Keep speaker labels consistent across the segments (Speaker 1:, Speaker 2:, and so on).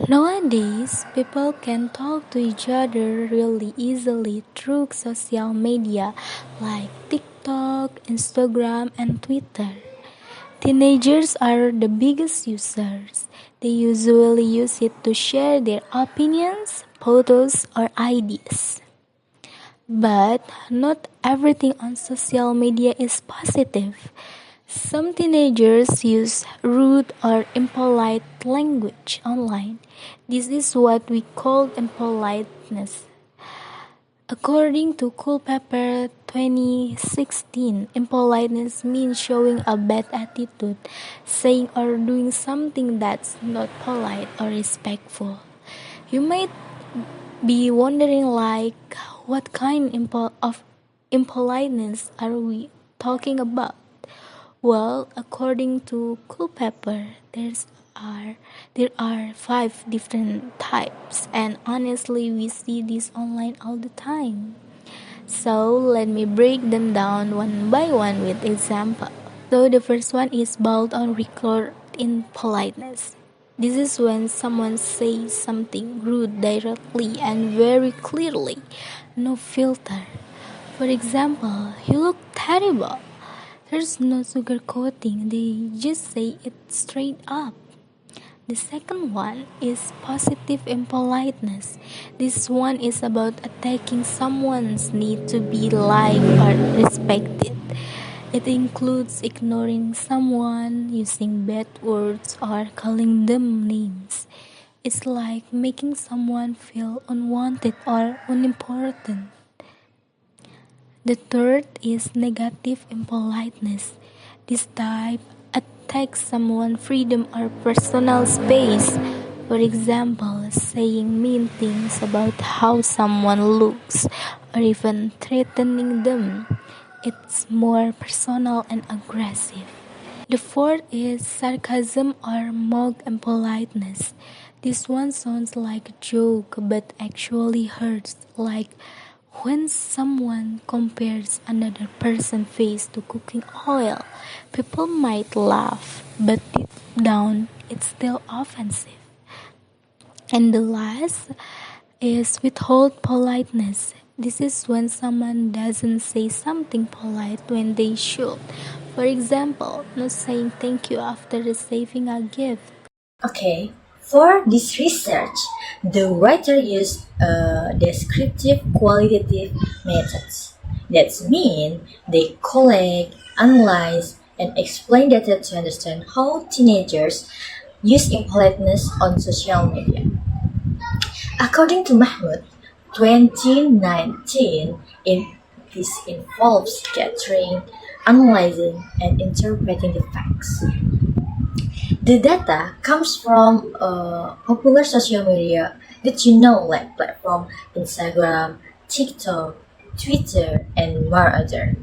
Speaker 1: Nowadays, people can talk to each other really easily through social media like TikTok, Instagram, and Twitter. Teenagers are the biggest users. They usually use it to share their opinions, photos, or ideas. But not everything on social media is positive. Some teenagers use rude or impolite language online. This is what we call impoliteness. According to Culpepper 2016, impoliteness means showing a bad attitude, saying or doing something that's not polite or respectful. You might be wondering what kind of impoliteness are we talking about? Well, according to Culpepper, there are 5 different types, and honestly, we see this online all the time. So let me break them down one by one with example. So the first one is bold on record in politeness. This is when someone says something rude directly and very clearly, no filter. For example, you look terrible. There's no sugarcoating, they just say it straight up. The second one is positive impoliteness. This one is about attacking someone's need to be liked or respected. It includes ignoring someone, using bad words, or calling them names. It's like making someone feel unwanted or unimportant. The third is negative impoliteness. This type attacks someone's freedom or personal space. For example, saying mean things about how someone looks or even threatening them. It's more personal and aggressive. The fourth is sarcasm or mock impoliteness. This one sounds like a joke but actually hurts, like when someone compares another person's face to cooking oil. People might laugh, but deep down it's still offensive. And the last is withhold politeness. This is when someone doesn't say something polite when they should. For example, not saying thank you after receiving a gift.
Speaker 2: Okay, for this research, the writer used descriptive qualitative methods. That means they collect, analyze, and explain data to understand how teenagers use impoliteness on social media. According to Mahmoud, 2019, this involves gathering, analyzing, and interpreting the facts. The data comes from popular social media that like platform Instagram, TikTok, Twitter, and more other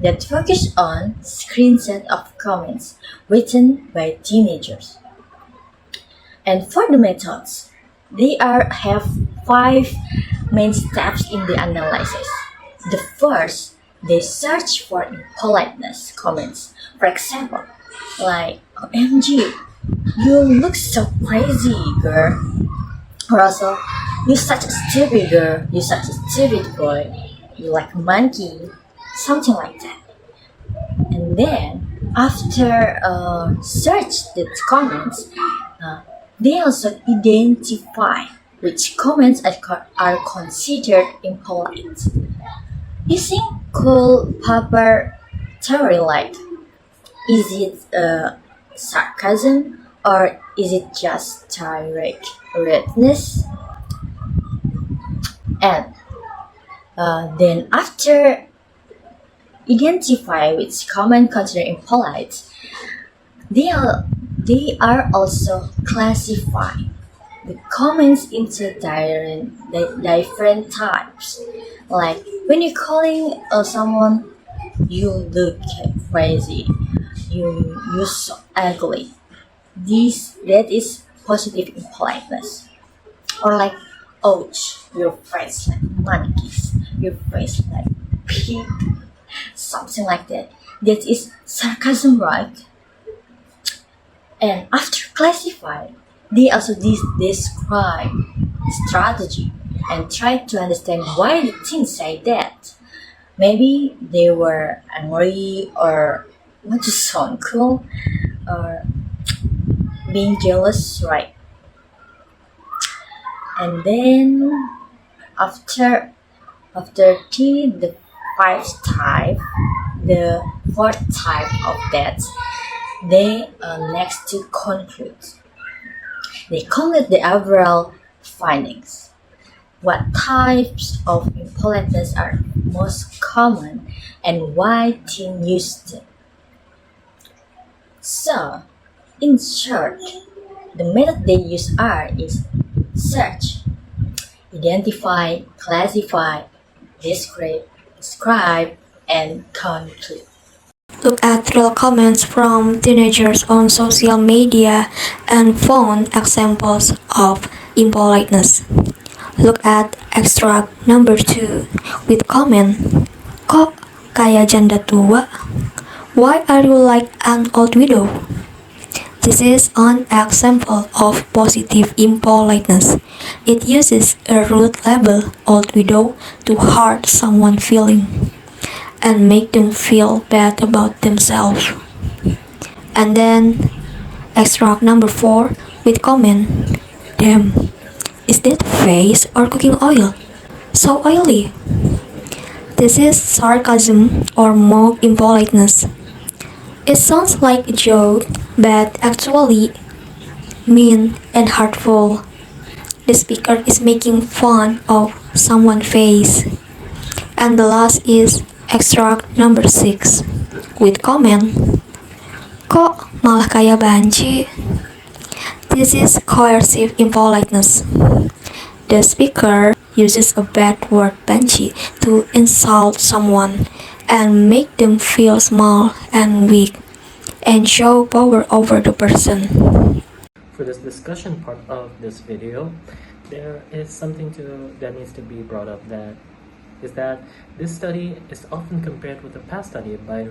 Speaker 2: that focus on screenshot of comments written by teenagers. And for the methods, have 5 main steps in the analysis. The first, they search for impoliteness comments. For example, like OMG, you look so crazy, girl. Or also, you such a stupid girl, you such a stupid boy, you like monkey, something like that. And then, after search the comments, they also identify which comments are considered impolite. Using cool paper theory like, is it sarcasm or is it just direct rudeness? And then after identify which comment considered impolite, they are also classifying the comments into different types. Like when you're calling someone, you look crazy, you're so ugly. That is positive impoliteness. Or like, ouch, your face like monkeys, your face like pig, something like that. That is sarcasm, right? And after classify, They also describe strategy and try to understand why the teens say that. Maybe they were angry or want to sound cool or being jealous, right? And then after T, the fifth type, the fourth type of that, they next to conclude. They conclude the overall findings. What types of impoliteness are most common and why teens use them? So, in short, the method they use are is search, identify, classify, describe, and conclude.
Speaker 1: Look at real comments from teenagers on social media and found examples of impoliteness. Look at extract number 2 with comment, "Kok kayak janda tua? Why are you like an old widow?" This is an example of positive impoliteness. It uses a rude label, old widow, to hurt someone's feeling and make them feel bad about themselves. And then extract number 4 with comment, "Damn, is that face or cooking oil? So oily." This is sarcasm or mock impoliteness. It sounds like a joke, but actually mean and hurtful. The speaker is making fun of someone's face. And the last is extract number 6 with comment, "Kok malah kayak banci?" This is coercive impoliteness. The speaker uses a bad word banci to insult someone and make them feel small and weak and show power over the person.
Speaker 3: For this discussion part of this video, there is something that needs to be brought up, that this study is often compared with a past study by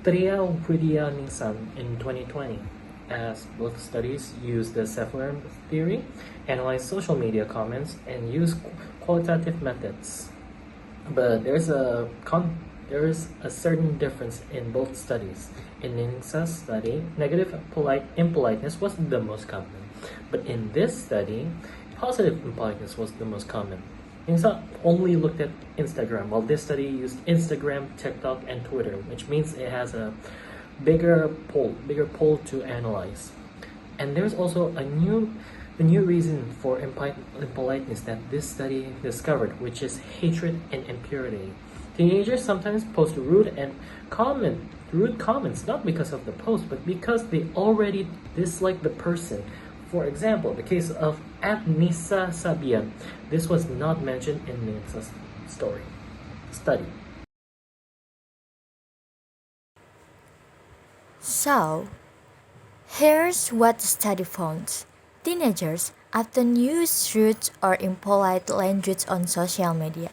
Speaker 3: Tria Widya Nisan in 2020, as both studies use the self-learned theory, analyze social media comments, and use qualitative methods. But there is a certain difference in both studies. In Ninsa's study, negative impoliteness was the most common, but in this study, positive impoliteness was the most common. Ninsa only looked at Instagram, while this study used Instagram, TikTok, and Twitter, which means it has a bigger pool to analyze. And there's also a new reason for impoliteness that this study discovered, which is hatred and impurity. Teenagers sometimes post rude comments, not because of the post, but because they already dislike the person. For example, the case of Nisa Sabian. This was not mentioned in Ninsa's study.
Speaker 4: So, here's what the study found. Teenagers often use rude or impolite language on social media.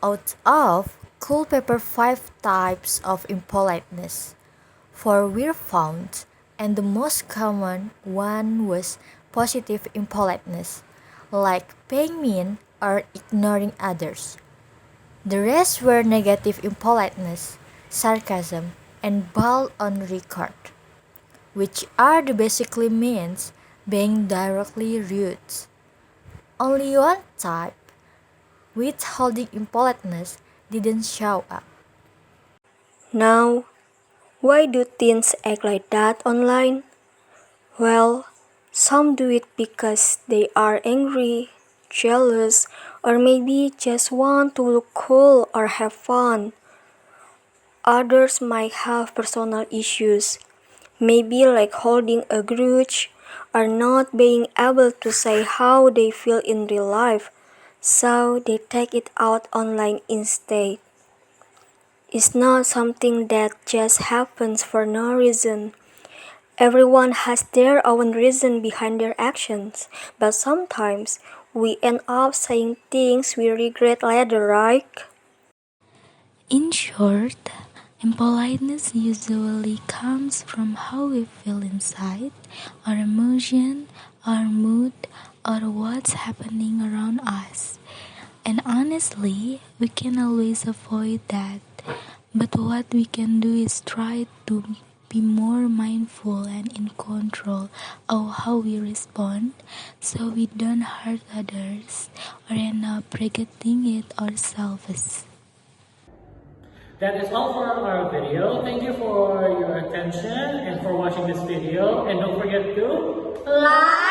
Speaker 4: Out of cool paper 5 types of impoliteness, 4 were found, and the most common one was positive impoliteness, like being mean or ignoring others. The rest were negative impoliteness, sarcasm, and ball on record, which are the basically means being directly rude. Only one type, withholding impoliteness, didn't show up.
Speaker 1: Now, why do teens act like that online? Well, some do it because they are angry, jealous, or maybe just want to look cool or have fun. Others might have personal issues, maybe like holding a grudge or not being able to say how they feel in real life, so they take it out online instead. It's not something that just happens for no reason. Everyone has their own reason behind their actions, but sometimes we end up saying things we regret later, right?
Speaker 5: In short,
Speaker 1: Impoliteness usually comes from how we feel inside, our emotion, our mood, or what's happening around us. And honestly, we can always avoid that. But what we can do is try to be more mindful and in control of how we respond so we don't hurt others or end up regretting it ourselves.
Speaker 3: That is all for our video. Thank you for your attention and for watching this video. And don't forget to
Speaker 2: Like